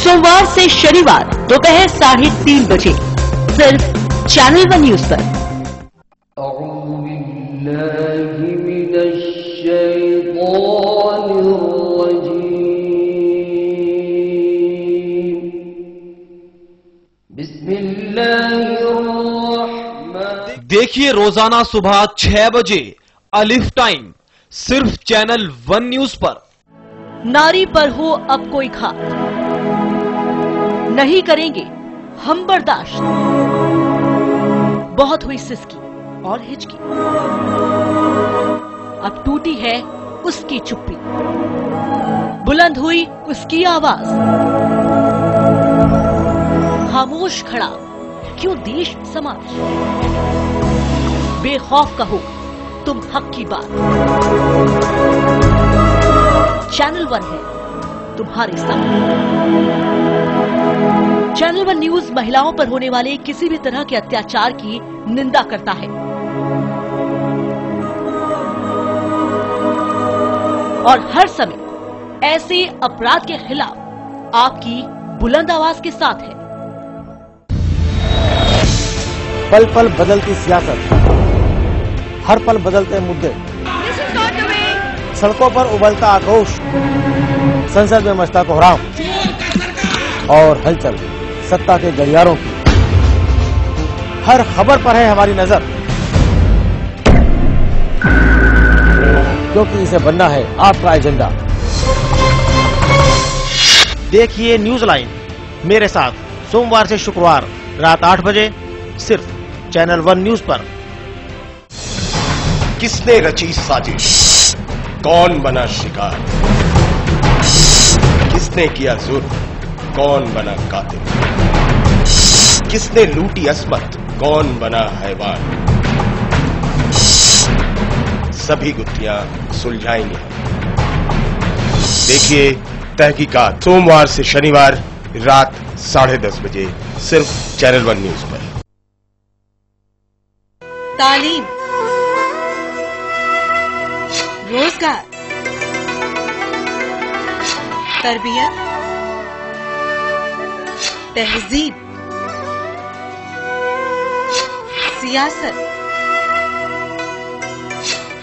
सोमवार से शनिवार दोपहर 3:30 बजे सिर्फ चैनल वन न्यूज पर। देखिए रोजाना सुबह 6 बजे अलिफ टाइम सिर्फ चैनल वन न्यूज पर। नारी पर हो अब कोई घात, नहीं करेंगे हम बर्दाश्त। बहुत हुई सिसकी और हिचकी, अब टूटी है उसकी चुप्पी, बुलंद हुई उसकी आवाज। खामोश खड़ा क्यों देश समाज, बेखौफ कहो तुम हक की बात। चैनल वन है तुम्हारे साथ। चैनल वन न्यूज महिलाओं पर होने वाले किसी भी तरह के अत्याचार की निंदा करता है और हर समय ऐसे अपराध के खिलाफ आपकी बुलंद आवाज के साथ है। पल पल बदलती सियासत, हर पल बदलते मुद्दे, सड़कों पर उबलता आक्रोश, संसद में मचता कोहराम और हलचल सत्ता के गलियारों की। हर खबर पर है हमारी नजर, क्योंकि इसे बनना है आपका एजेंडा। देखिए न्यूज लाइन मेरे साथ सोमवार से शुक्रवार रात 8 बजे सिर्फ चैनल वन न्यूज पर। किसने रची साजिश, कौन बना शिकार, किसने किया जुर्म, कौन बना कातिल, किसने लूटी अस्मत, कौन बना हैवान। सभी गुत्थियां सुलझाएंगे हम। देखिए तहकीकात सोमवार से शनिवार रात 10:30 बजे सिर्फ चैनल वन न्यूज पर। तालीम, रोजगार, तरबियत, तहजीब, सियासत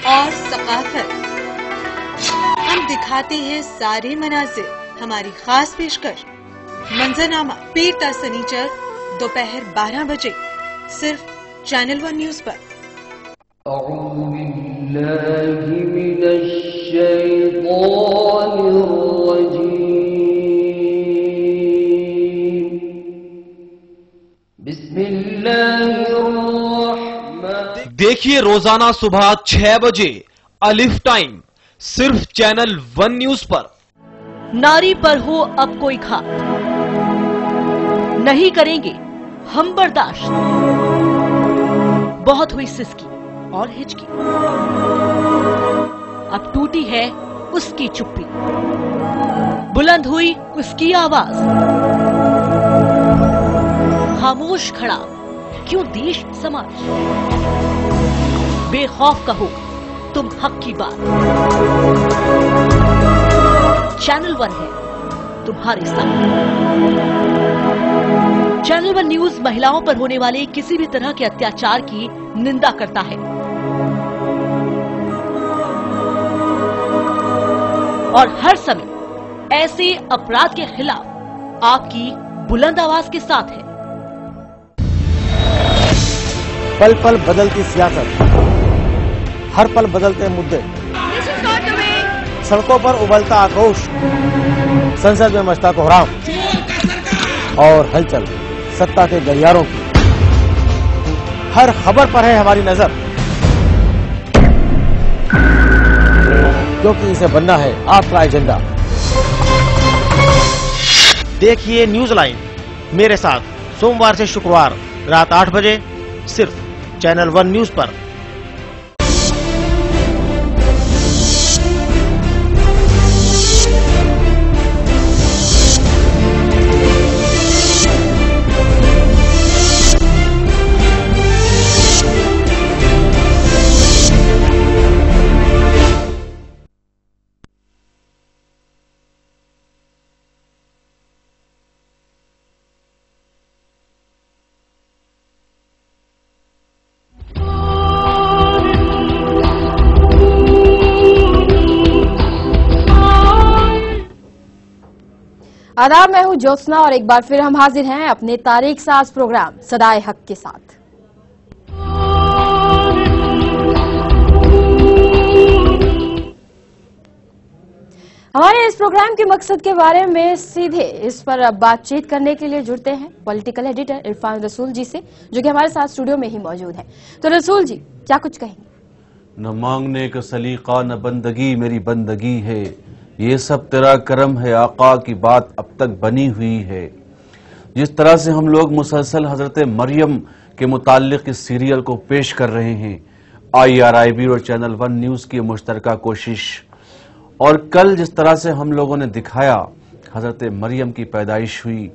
और सकाफत। हम दिखाते हैं सारे मनाजिर। हमारी खास पेशकश मंजरनामा पीर ता सनीचर दोपहर 12 बजे सिर्फ चैनल वन न्यूज पर। देखिए रोजाना सुबह 6 बजे अलिफ टाइम सिर्फ चैनल वन न्यूज पर। नारी पर हो अब कोई घात, नहीं करेंगे हम बर्दाश्त। बहुत हुई सिसकी और हिचकी, अब टूटी है उसकी चुप्पी, बुलंद हुई उसकी आवाज। खामोश खड़ा क्यों देश समाज, बेखौफ कहो तुम हक की बात। चैनल वन है तुम्हारे साथ। चैनल वन न्यूज महिलाओं पर होने वाले किसी भी तरह के अत्याचार की निंदा करता है और हर समय ऐसे अपराध के खिलाफ आपकी बुलंद आवाज के साथ है। पल पल बदलती सियासत, हर पल बदलते मुद्दे, सड़कों पर उबलता आक्रोश, संसद में मचता कोहराम और हलचल सत्ता के गलियारों की। हर खबर पर है हमारी नजर, क्योंकि इसे बनना है आपका एजेंडा। देखिए न्यूज लाइन मेरे साथ सोमवार से शुक्रवार रात 8 बजे सिर्फ चैनल वन न्यूज पर। आदाब, मैं हूं ज्योत्सना और एक बार फिर हम हाजिर हैं अपने तारीख साज प्रोग्राम सदाए हक के साथ। हमारे इस प्रोग्राम के मकसद के बारे में सीधे इस पर बातचीत करने के लिए जुड़ते हैं पॉलिटिकल एडिटर इरफान रसूल जी से, जो कि हमारे साथ स्टूडियो में ही मौजूद हैं। तो रसूल जी, क्या कुछ कहेंगे? न मांगने का सलीका न बंदगी मेरी बंदगी है, ये सब तेरा करम है आका की बात अब तक बनी हुई है। जिस तरह से हम लोग मुसलसल हजरत मरियम के मुताल्लिक इस सीरियल को पेश कर रहे हैं, IRIB और चैनल 1 न्यूज की मुश्तरका कोशिश, और कल जिस तरह से हम लोगों ने दिखाया हजरत मरियम की पैदाइश हुई,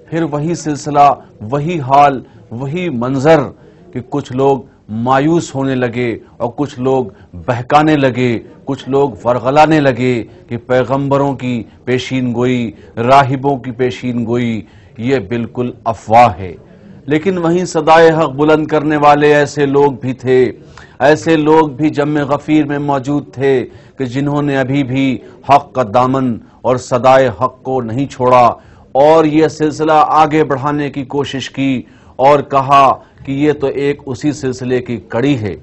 फिर वही सिलसिला, वही हाल, वही मंजर कि कुछ लोग मायूस होने लगे और कुछ लोग बहकाने लगे, कुछ लोग वरगलाने लगे कि पैगंबरों की पेशीन गोई, राहिबों की पेशीन गोई ये बिल्कुल अफवाह है। लेकिन वहीं सदाए हक बुलंद करने वाले ऐसे लोग भी थे, ऐसे लोग भी जम्मे गफीर में मौजूद थे कि जिन्होंने अभी भी हक का दामन और सदाए हक को नहीं छोड़ा और ये सिलसिला आगे बढ़ाने की कोशिश की और कहा कि ये तो एक उसी सिलसिले की कड़ी है।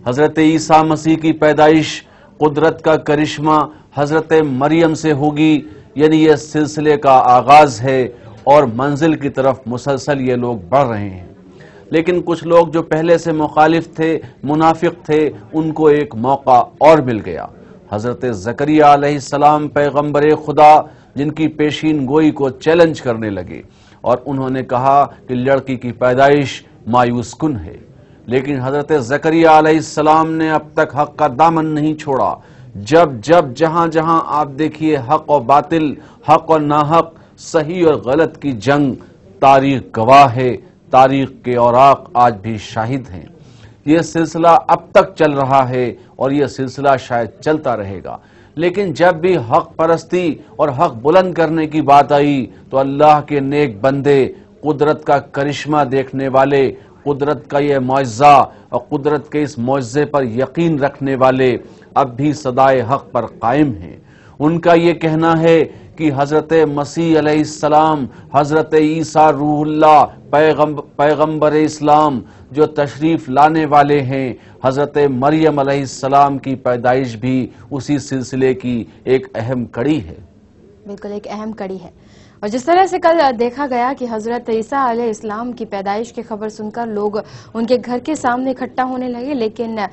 हजरत ईसा मसीह की पैदाइश कुदरत का करिश्मा हजरत मरियम से होगी, यानी ये सिलसिले का आगाज है और मंजिल की तरफ मुसलसल ये लोग बढ़ रहे हैं। लेकिन कुछ लोग जो पहले से मुखालिफ थे, मुनाफिक थे, उनको एक मौका और मिल गया। हजरत ज़करिया अलैहिस्सलाम पैगंबर खुदा जिनकी पेशीन गोई को चैलेंज करने लगे और उन्होंने कहा कि लड़की की पैदाइश मायूस कुन है। लेकिन हजरत ज़करिया अलैहिस्सलाम ने अब तक हक का दामन नहीं छोड़ा। जब जब जहां जहां आप देखिए हक और बातिल, हक और नाहक, सही और गलत की जंग, तारीख गवाह है, तारीख के औराक आज भी शाहिद हैं। यह सिलसिला अब तक चल रहा है और यह सिलसिला शायद चलता रहेगा। लेकिन जब भी हक परस्ती और हक बुलंद करने की बात आई तो अल्लाह के नेक बंदे, कुदरत का करिश्मा देखने वाले, कुदरत का यह मुआज़ा और कुदरत के इस मुआज़े पर यकीन रखने वाले अब भी सदाए हक पर कायम हैं। उनका ये कहना है कि हजरत मसीह अलैहिस्सलाम, हजरत ईसा रूहुल्लाह, पैगंबर इस्लाम जो तशरीफ लाने वाले हैं, हजरत मरियम अलैहिस्सलाम की पैदाइश भी उसी सिलसिले की एक अहम कड़ी है। बिल्कुल एक अहम कड़ी है। और जिस तरह से कल देखा गया कि हजरत ईसा अलैहिस्सलाम की पैदाइश की खबर सुनकर लोग उनके घर के सामने इकट्ठा होने लगे, लेकिन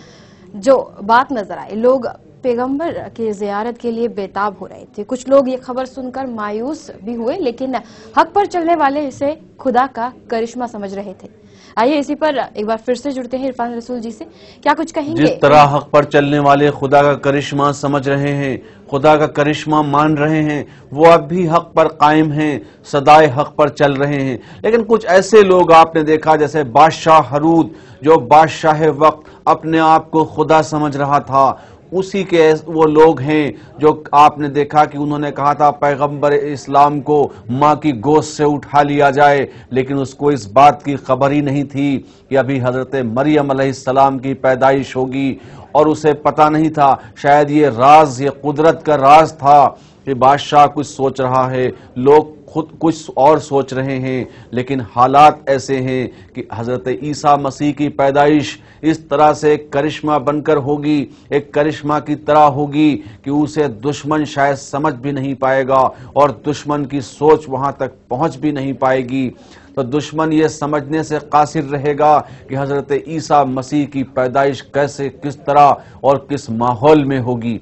जो बात नजर आई, लोग पैगंबर की जियारत के लिए बेताब हो रहे थे। कुछ लोग ये खबर सुनकर मायूस भी हुए, लेकिन हक पर चलने वाले इसे खुदा का करिश्मा समझ रहे थे। आइए इसी पर एक बार फिर से जुड़ते हैं इरफान रसूल जी से, क्या कुछ कहेंगे? जिस तरह हक पर चलने वाले खुदा का करिश्मा समझ रहे हैं, खुदा का करिश्मा मान रहे हैं, वो अब भी हक पर कायम हैं, सदाए हक पर चल रहे हैं। लेकिन कुछ ऐसे लोग आपने देखा जैसे बादशाह हरूद, जो बादशाह वक्त अपने आप को खुदा समझ रहा था, उसी के वो लोग हैं जो आपने देखा कि उन्होंने कहा था पैगंबर इस्लाम को माँ की गोश्त से उठा लिया जाए, लेकिन उसको इस बात की खबर ही नहीं थी कि अभी हजरत मरियम अलैहिस्सलाम की पैदाइश होगी, और उसे पता नहीं था, शायद ये राज, ये कुदरत का राज था कि बादशाह कुछ सोच रहा है, लोग खुद कुछ और सोच रहे हैं। लेकिन हालात ऐसे हैं कि हजरत ईसा मसीह की पैदाइश इस तरह से एक करिश्मा बनकर होगी, एक करिश्मा की तरह होगी कि उसे दुश्मन शायद समझ भी नहीं पाएगा और दुश्मन की सोच वहां तक पहुंच भी नहीं पाएगी। तो दुश्मन ये समझने से कासिर रहेगा कि हजरत ईसा मसीह की पैदाइश कैसे, किस तरह और किस माहौल में होगी।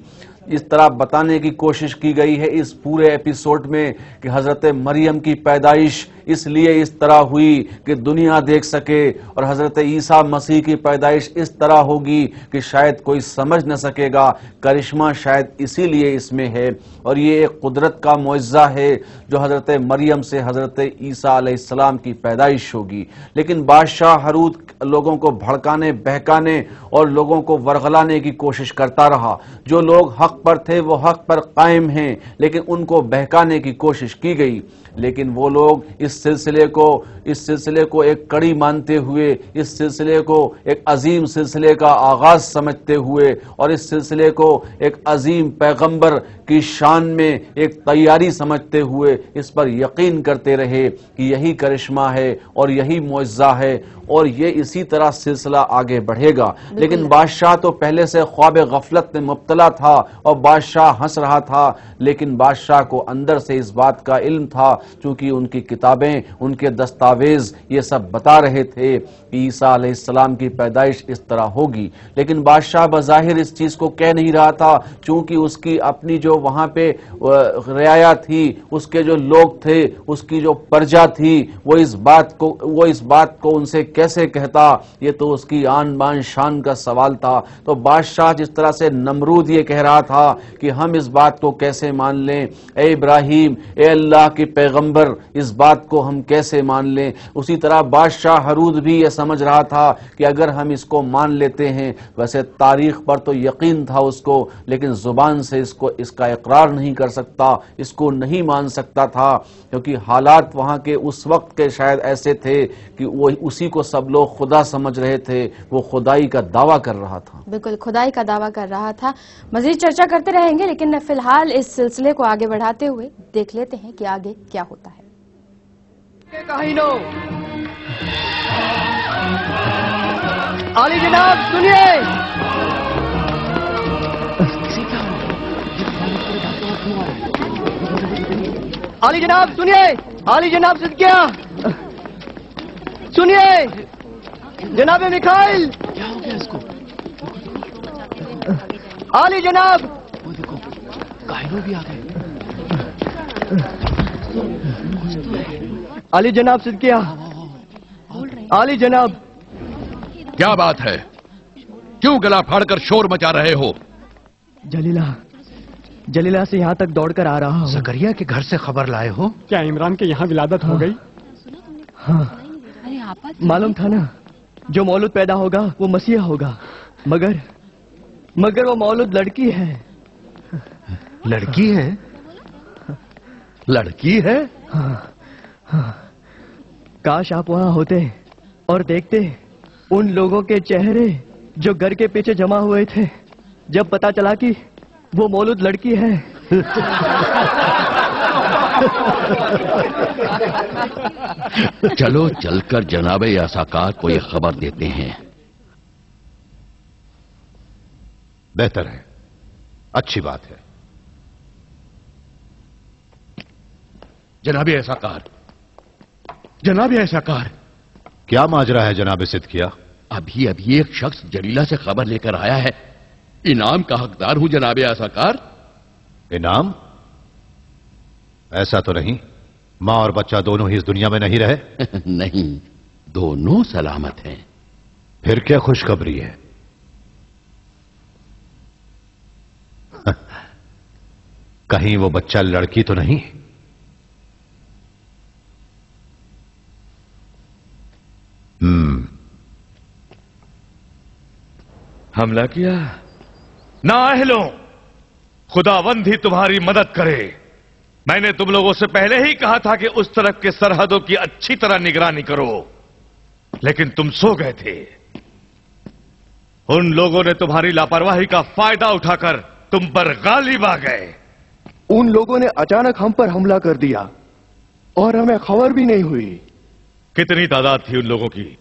इस तरह बताने की कोशिश की गई है इस पूरे एपिसोड में कि हजरत मरियम की पैदाइश इसलिए इस तरह हुई कि दुनिया देख सके, और हजरत ईसा मसीह की पैदाइश इस तरह होगी कि शायद कोई समझ न सकेगा। करिश्मा शायद इसीलिए इसमें है, और ये एक कुदरत का मुआज़ा है जो हजरत मरियम से हजरत ईसा अलैहिस्सलाम की पैदाइश होगी। लेकिन बादशाह हरूद लोगों को भड़काने, बहकाने और लोगों को वरगलाने की कोशिश करता रहा। जो लोग हक पर थे वो हक पर कायम हैं, लेकिन उनको बहकाने की कोशिश की गई। लेकिन वो लोग इस इस सिलसिले को एक कड़ी मानते हुए, इस सिलसिले को एक अजीम सिलसिले का आगाज समझते हुए और इस सिलसिले को एक अजीम पैगंबर की शान में एक तैयारी समझते हुए इस पर यकीन करते रहे कि यही करिश्मा है और यही मुअज्जा है और ये इसी तरह सिलसिला आगे बढ़ेगा। लेकिन बादशाह तो पहले से ख्वाब गफलत में मुब्तला था और बादशाह हंस रहा था, लेकिन बादशाह को अंदर से इस बात का इल्म था, क्योंकि उनकी किताबें, उनके दस्तावेज ये सब बता रहे थे कि ईसा अलैहिस्सलाम की पैदाइश इस तरह होगी। लेकिन बादशाह बज़ाहिर इस चीज को कह नहीं रहा था, क्योंकि उसकी अपनी जो वहां पे रियाया थी, उसके जो लोग थे, उसकी जो प्रजा थी, वो इस बात को उनसे कैसे कहता, ये तो उसकी आन बान शान का सवाल था। तो बादशाह जिस तरह से नमरूद ये कह रहा था कि हम इस बात को कैसे मान लें, ए इब्राहिम, ए अल्लाह के पैगंबर, इस बात को हम कैसे मान लें, उसी तरह बादशाह हरूद भी ये समझ रहा था कि अगर हम इसको मान लेते हैं, वैसे तारीख पर तो यकीन था उसको, लेकिन जुबान से इसका इकरार नहीं कर सकता, इसको नहीं मान सकता था, क्योंकि हालात वहां के उस वक्त के शायद ऐसे थे कि वो उसी को सब लोग खुदा समझ रहे थे, वो खुदाई का दावा कर रहा था। बिल्कुल खुदाई का दावा कर रहा था। मजीद चर्चा करते रहेंगे, लेकिन फिलहाल इस सिलसिले को आगे बढ़ाते हुए देख लेते हैं कि आगे क्या होता है। आली जनाब सुनिए, आली जनाब सुनिए, आली जनाब सिद्किया सुनिए, जनाब मिखाइल, क्या हो गया इसको? आली जनाब, वो देखो कायरो भी आ गए। आली जनाब सिद्किया, आली जनाब। क्या बात है, क्यों गला फाड़कर शोर मचा रहे हो? जलीला से यहाँ तक दौड़कर आ रहा हूँ। ज़करिया के घर से खबर लाए हो? क्या इमरान के यहाँ विलादत हो गई? हाँ, मालूम था ना, जो मौलूद पैदा होगा वो मसीहा होगा, मगर वो मौलूद लड़की है। लड़की है? लड़की है? हाँ। काश आप वहाँ होते और देखते उन लोगों के चेहरे जो घर के पीछे जमा हुए थे जब पता चला कि वो मौलूद लड़की है। चलो चलकर जनाब यासाकार को यह खबर देते हैं। बेहतर है, अच्छी बात है। जनाब यासाकार, जनाब यासाकार। क्या माजरा है जनाब सिद्किया? अभी एक शख्स जलीला से खबर लेकर आया है। इनाम का हकदार हूं जनाब यासाकार। इनाम? ऐसा तो नहीं, मां और बच्चा दोनों ही इस दुनिया में नहीं रहे? नहीं, दोनों सलामत हैं। फिर क्या खुशखबरी है? कहीं वो बच्चा लड़की तो नहीं? हमला किया? नाअहलों, खुदावंद ही तुम्हारी मदद करे। मैंने तुम लोगों से पहले ही कहा था कि उस तरफ के सरहदों की अच्छी तरह निगरानी करो, लेकिन तुम सो गए थे। उन लोगों ने तुम्हारी लापरवाही का फायदा उठाकर तुम पर गालिब आ गए। उन लोगों ने अचानक हम पर हमला कर दिया और हमें खबर भी नहीं हुई। कितनी तादाद थी उन लोगों की?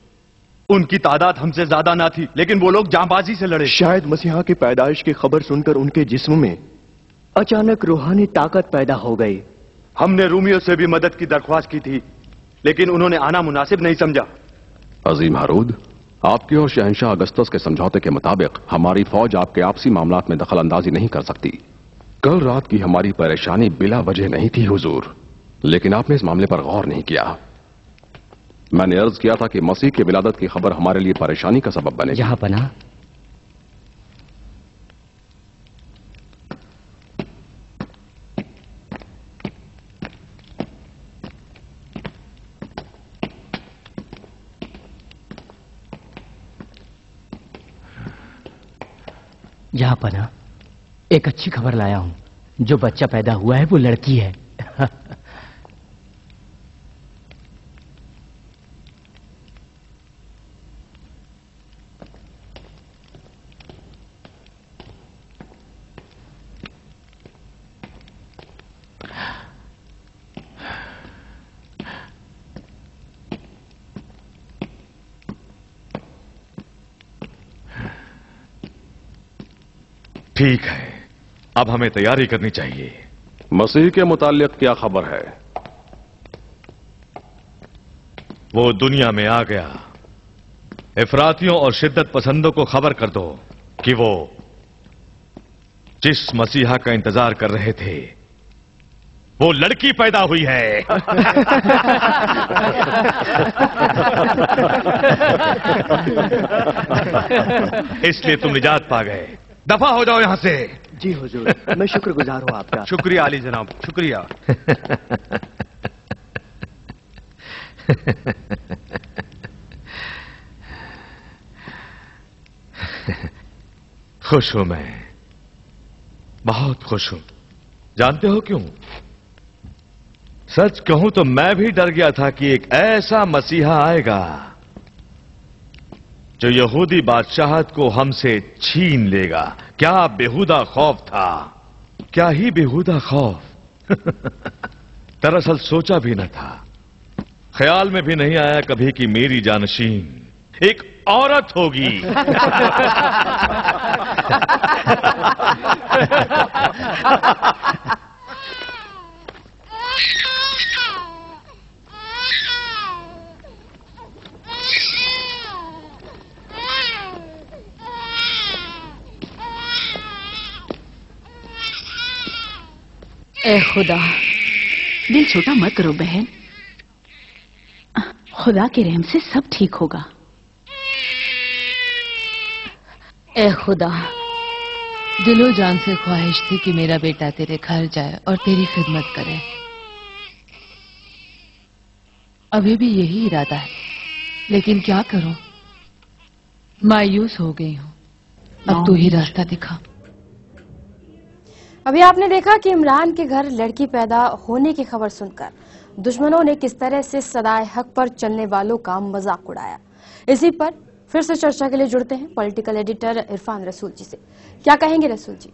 उनकी तादाद हमसे ज्यादा ना थी, लेकिन वो लोग जांबाजी से लड़े। शायद मसीहा की पैदाइश की खबर सुनकर उनके जिस्म में अचानक रूहानी ताकत पैदा हो गई। हमने रूमियों से भी मदद की दरख्वास्त की थी, लेकिन उन्होंने आना मुनासिब नहीं समझा। अजीम हारूद, आपके और शहंशाह अगस्तस के समझौते के मुताबिक हमारी फौज आपके आपसी मामलात में दखल अंदाजी नहीं कर सकती। कल रात की हमारी परेशानी बिला वजह नहीं थी हुजूर, लेकिन आपने इस मामले पर गौर नहीं किया। मैंने अर्ज किया था कि मसीह की विलादत की खबर हमारे लिए परेशानी का सबब बने। यहाँ पना यहाँ पना एक अच्छी खबर लाया हूं। जो बच्चा पैदा हुआ है वो लड़की है। ठीक है, अब हमें तैयारी करनी चाहिए। मसीह के मुताल्लिक क्या खबर है? वो दुनिया में आ गया। इफरातियों और शिद्दत पसंदों को खबर कर दो कि वो जिस मसीहा का इंतजार कर रहे थे वो लड़की पैदा हुई है। इसलिए तुम निजात पा गए। दफा हो जाओ यहां से। जी हुजूर, मैं शुक्रगुजार हूं आपका। शुक्रिया आली जनाब, शुक्रिया। खुश हूं मैं, बहुत खुश हूं। जानते हो क्यों? सच कहूं तो मैं भी डर गया था कि एक ऐसा मसीहा आएगा जो यहूदी बादशाहत को हमसे छीन लेगा। क्या बेहुदा खौफ था, क्या ही बेहुदा खौफ। दरअसल सोचा भी न था, ख्याल में भी नहीं आया कभी कि मेरी जानशीन एक औरत होगी। ए खुदा, दिल छोटा मत करो बहन, खुदा के रहम से सब ठीक होगा। ए खुदा, दिलो जान से ख्वाहिश थी कि मेरा बेटा तेरे घर जाए और तेरी खिदमत करे। अभी भी यही इरादा है, लेकिन क्या करूं, मायूस हो गई हूं। अब तू ही रास्ता दिखा। अभी आपने देखा कि इमरान के घर लड़की पैदा होने की खबर सुनकर दुश्मनों ने किस तरह से सदाए हक पर चलने वालों का मजाक उड़ाया। इसी पर फिर से चर्चा के लिए जुड़ते हैं पॉलिटिकल एडिटर इरफान रसूल जी से। क्या कहेंगे रसूल जी?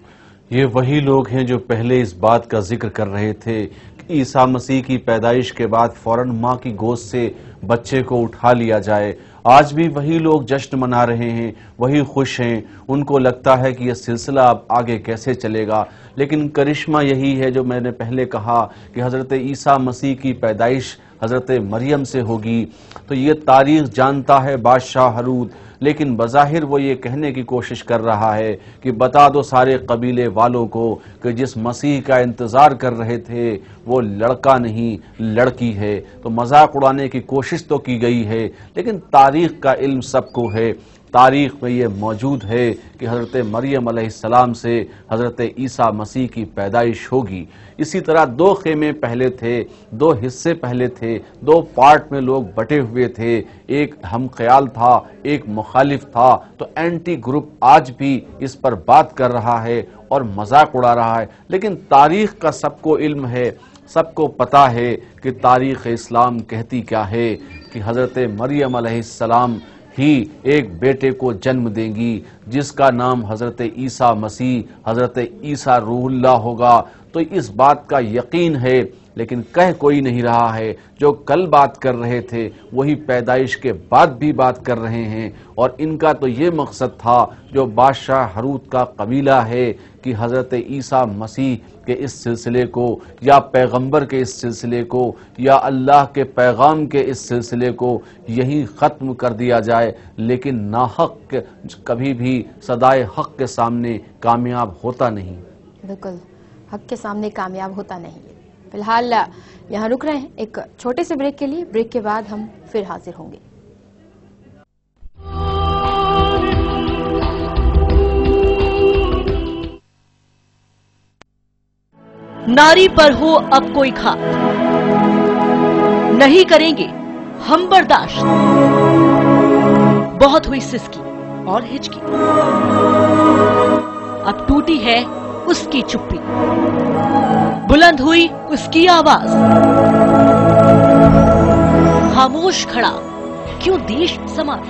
ये वही लोग हैं जो पहले इस बात का जिक्र कर रहे थे कि ईसा मसीह की पैदाइश के बाद फौरन मां की गोद से बच्चे को उठा लिया जाए। आज भी वही लोग जश्न मना रहे हैं, वही खुश हैं। उनको लगता है कि यह सिलसिला अब आगे कैसे चलेगा, लेकिन करिश्मा यही है जो मैंने पहले कहा कि हजरत ईसा मसीह की पैदाइश हजरत मरियम से होगी। तो ये तारीख जानता है बादशाह हरूद, लेकिन बज़ाहिर वो ये कहने की कोशिश कर रहा है कि बता दो सारे कबीले वालों को कि जिस मसीह का इंतजार कर रहे थे वो लड़का नहीं लड़की है। तो मजाक उड़ाने की कोशिश तो की गई है, लेकिन तारीख का इल्म सबको है। तारीख में ये मौजूद है कि हजरत मरियम अलैहिस्सलाम से हजरत ईसा मसीह की पैदाइश होगी। इसी तरह दो खेमे पहले थे, दो हिस्से पहले थे, दो पार्ट में लोग बटे हुए थे। एक हम ख्याल था, एक मुखालिफ था। तो एंटी ग्रुप आज भी इस पर बात कर रहा है और मजाक उड़ा रहा है, लेकिन तारीख का सबको इल्म है, सबको पता है कि तारीख इस्लाम कहती क्या है कि हजरत मरियम अलैहिस्सलाम ही एक बेटे को जन्म देंगी जिसका नाम हजरत ईसा मसीह, हजरत ईसा रूहुल्लाह होगा। तो इस बात का यकीन है, लेकिन कह कोई नहीं रहा है। जो कल बात कर रहे थे वही पैदाइश के बाद भी बात कर रहे हैं, और इनका तो ये मकसद था जो बादशाह हरूद का कबीला है कि हजरत ईसा मसीह के इस सिलसिले को या पैगंबर के इस सिलसिले को या अल्लाह के पैगाम के इस सिलसिले को यही ख़त्म कर दिया जाए। लेकिन नाहक कभी भी सदाए हक के सामने कामयाब होता नहीं। बिल्कुल, हक के सामने कामयाब होता नहीं। फिलहाल यहाँ रुक रहे हैं एक छोटे से ब्रेक के लिए। ब्रेक के बाद हम फिर हाजिर होंगे। नारी पर हो अब कोई घात नहीं करेंगे हम बर्दाश्त। बहुत हुई सिसकी और हिचकी, अब टूटी है उसकी चुप्पी, बुलंद हुई उसकी आवाज। खामोश खड़ा क्यों देश समाज,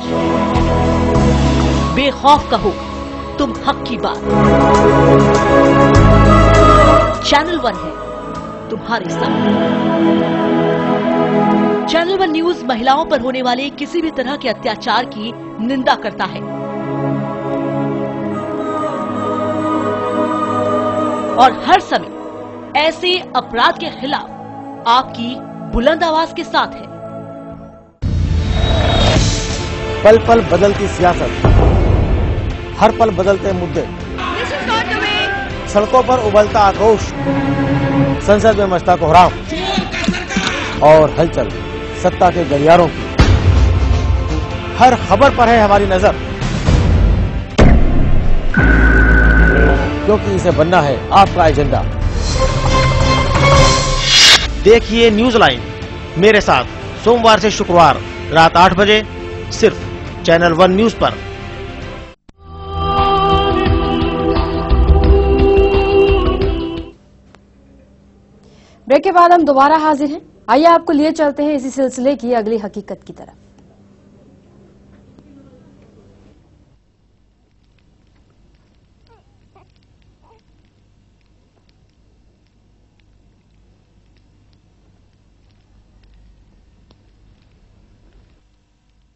बेखौफ कहो तुम हक की बात। चैनल 1 है तुम्हारे साथ। चैनल 1 न्यूज महिलाओं पर होने वाले किसी भी तरह के अत्याचार की निंदा करता है। और हर समय ऐसे अपराध के खिलाफ आपकी बुलंद आवाज के साथ है। पल पल बदलती सियासत, हर पल बदलते मुद्दे, सड़कों पर उबलता आक्रोश, संसद में मचता कोहराम और हलचल सत्ता के गलियारों की। हर खबर पर है हमारी नजर, क्योंकि इसे बनना है आपका एजेंडा। देखिए न्यूज लाइन मेरे साथ सोमवार से शुक्रवार रात 8 बजे सिर्फ चैनल 1 न्यूज पर। ब्रेक के बाद हम दोबारा हाजिर हैं। आइए आपको लिए चलते हैं इसी सिलसिले की अगली हकीकत की तरफ।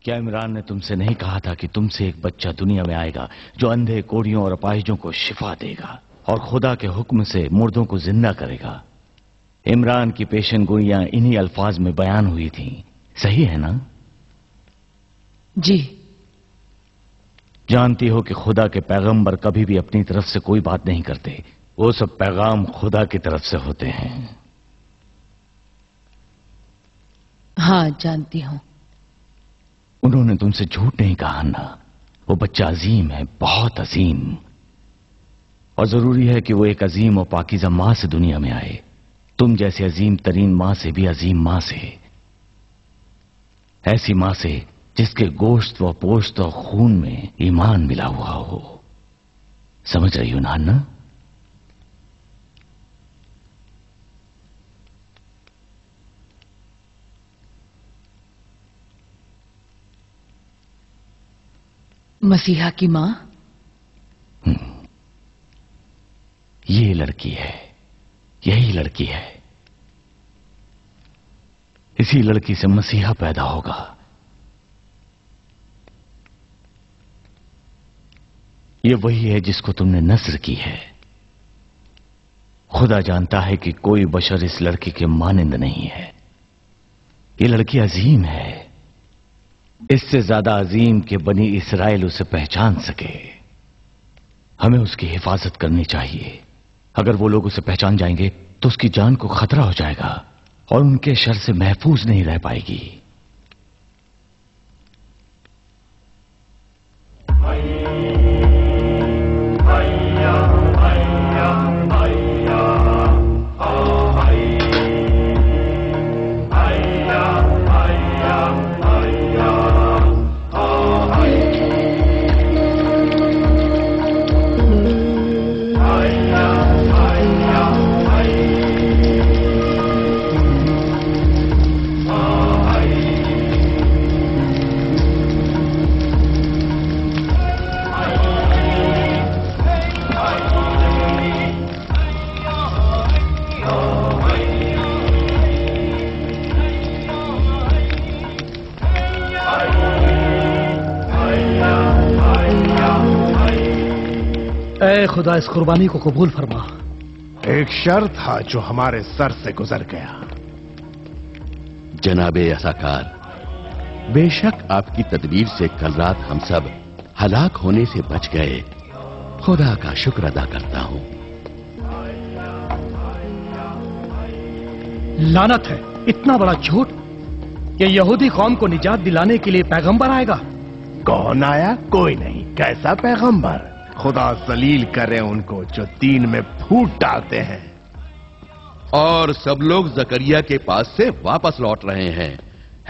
क्या इमरान ने तुमसे नहीं कहा था कि तुमसे एक बच्चा दुनिया में आएगा जो अंधे, कोढ़ियों और अपाहिजों को शिफा देगा और खुदा के हुक्म से मुर्दों को जिंदा करेगा? इमरान की पेशनगोइयां इन्हीं अल्फाज में बयान हुई थीं, सही है ना? जी। जानती हो कि खुदा के पैगंबर कभी भी अपनी तरफ से कोई बात नहीं करते, वो सब पैगाम खुदा की तरफ से होते हैं। हाँ, जानती हूं। उन्होंने तुमसे झूठ नहीं कहा ना। वो बच्चा अजीम है, बहुत अजीम, और जरूरी है कि वो एक अजीम और पाकीज़ा मां से दुनिया में आए। तुम जैसे अजीम तरीन मां से भी अजीम मां से, ऐसी मां से जिसके गोश्त व पोश्त और खून में ईमान मिला हुआ हो। समझ रही हो ना? मसीहा की मां? ये लड़की है, यही लड़की है। इसी लड़की से मसीहा पैदा होगा। ये वही है जिसको तुमने नस्र की है। खुदा जानता है कि कोई बशर इस लड़की के मानिंद नहीं है। ये लड़की अजीम है, इससे ज्यादा अजीम कि बनी इसराइल उसे पहचान सके। हमें उसकी हिफाजत करनी चाहिए। अगर वो लोग उसे पहचान जाएंगे तो उसकी जान को खतरा हो जाएगा और उनके शर से महफूज नहीं रह पाएगी। ऐ खुदा, इस कुर्बानी को कबूल फरमा। एक शर्त था जो हमारे सर से गुजर गया। जनाबे असाकार, बेशक आपकी तदबीर से कल रात हम सब हलाक होने से बच गए। खुदा का शुक्र अदा करता हूं। लानत है, इतना बड़ा झूठ कि यहूदी कौम को निजात दिलाने के लिए पैगंबर आएगा। कौन आया? कोई नहीं। कैसा पैगंबर? खुदा जलील करे उनको जो दीन में फूट डालते हैं। और सब लोग जकरिया के पास से वापस लौट रहे हैं।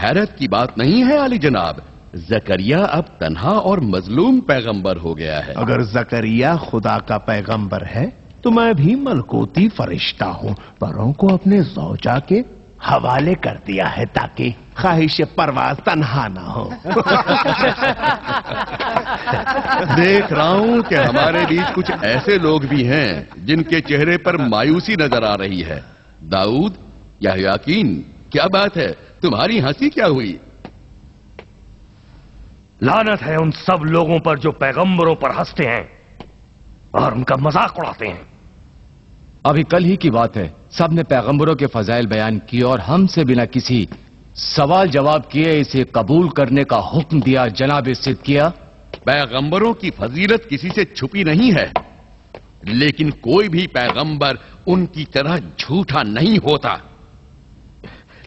हैरत की बात नहीं है आली जनाब, जकरिया अब तन्हा और मजलूम पैगंबर हो गया है। अगर जकरिया खुदा का पैगंबर है तो मैं भी मलकोती फरिश्ता हूं, परों को अपने ज़ौजा के हवाले कर दिया है ताकि ख्वाहिश परवाज तन्हा ना हो। देख रहा हूं कि हमारे बीच कुछ ऐसे लोग भी हैं जिनके चेहरे पर मायूसी नजर आ रही है। दाऊद या याकीन, क्या बात है? तुम्हारी हंसी क्या हुई? लानत है उन सब लोगों पर जो पैगंबरों पर हंसते हैं और उनका मजाक उड़ाते हैं। अभी कल ही की बात है, सबने पैगंबरों के फजाइल बयान किए और हमसे बिना किसी सवाल जवाब किए इसे कबूल करने का हुक्म दिया। जनाब सिद्ध किया, पैगंबरों की फजीलत किसी से छुपी नहीं है, लेकिन कोई भी पैगंबर उनकी तरह झूठा नहीं होता।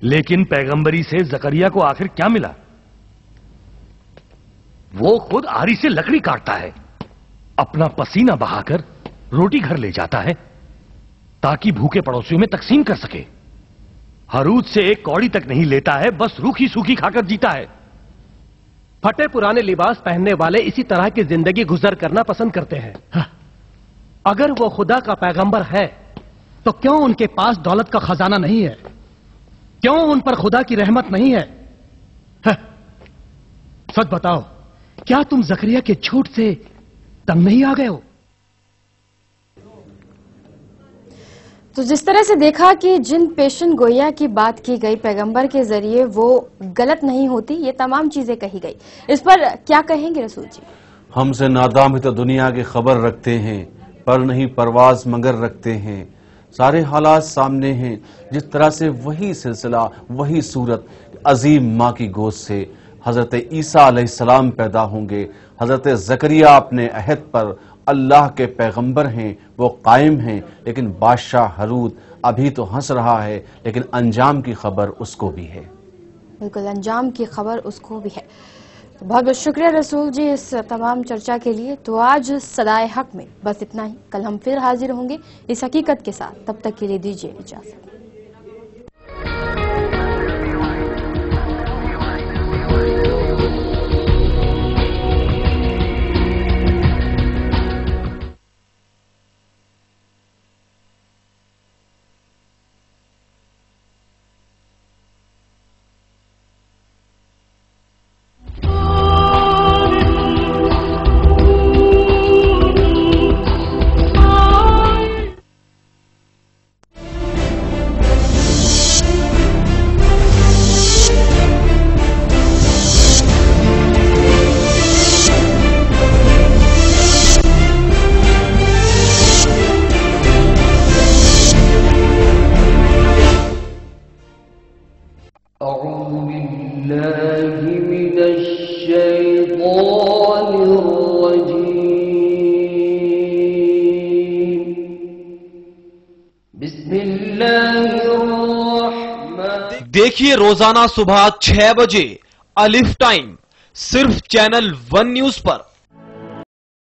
लेकिन पैगंबरी से जकरिया को आखिर क्या मिला? वो खुद आरी से लकड़ी काटता है, अपना पसीना बहाकर रोटी घर ले जाता है ताकि भूखे पड़ोसियों में तकसीम कर सके। हरूद से एक कौड़ी तक नहीं लेता है, बस रूखी सूखी खाकर जीता है। फटे पुराने लिबास पहनने वाले इसी तरह की जिंदगी गुजर करना पसंद करते हैं। अगर वो खुदा का पैगंबर है तो क्यों उनके पास दौलत का खजाना नहीं है? क्यों उन पर खुदा की रहमत नहीं है? सच बताओ, क्या तुम जकरिया के झूठ से तंग नहीं आ गए हो? तो जिस तरह से देखा कि जिन पेशन गोया की बात की गई पैगंबर के जरिए वो गलत नहीं होती, ये तमाम चीजें कही गई, इस पर क्या कहेंगे रसूल जी? हमसे नादाम तो दुनिया की खबर रखते हैं, पर नहीं परवाज मगर रखते हैं। सारे हालात सामने हैं, जिस तरह से वही सिलसिला, वही सूरत अजीम माँ की गोद से हजरत ईसा अलैहिस्सलाम पैदा होंगे। हजरत जकरिया अपने अहद पर अल्लाह के पैगंबर हैं, वो कायम हैं, लेकिन बादशाह हरूद अभी तो हंस रहा है, लेकिन अंजाम की खबर उसको भी है। बिल्कुल, अंजाम की खबर उसको भी है। तो बहुत बहुत शुक्रिया रसूल जी इस तमाम चर्चा के लिए। तो आज सदाए हक में बस इतना ही, कल हम फिर हाजिर होंगे इस हकीकत के साथ। तब तक के लिए दीजिए इजाजत। देखिए रोजाना सुबह 6 बजे अलिफ टाइम सिर्फ चैनल 1 न्यूज पर।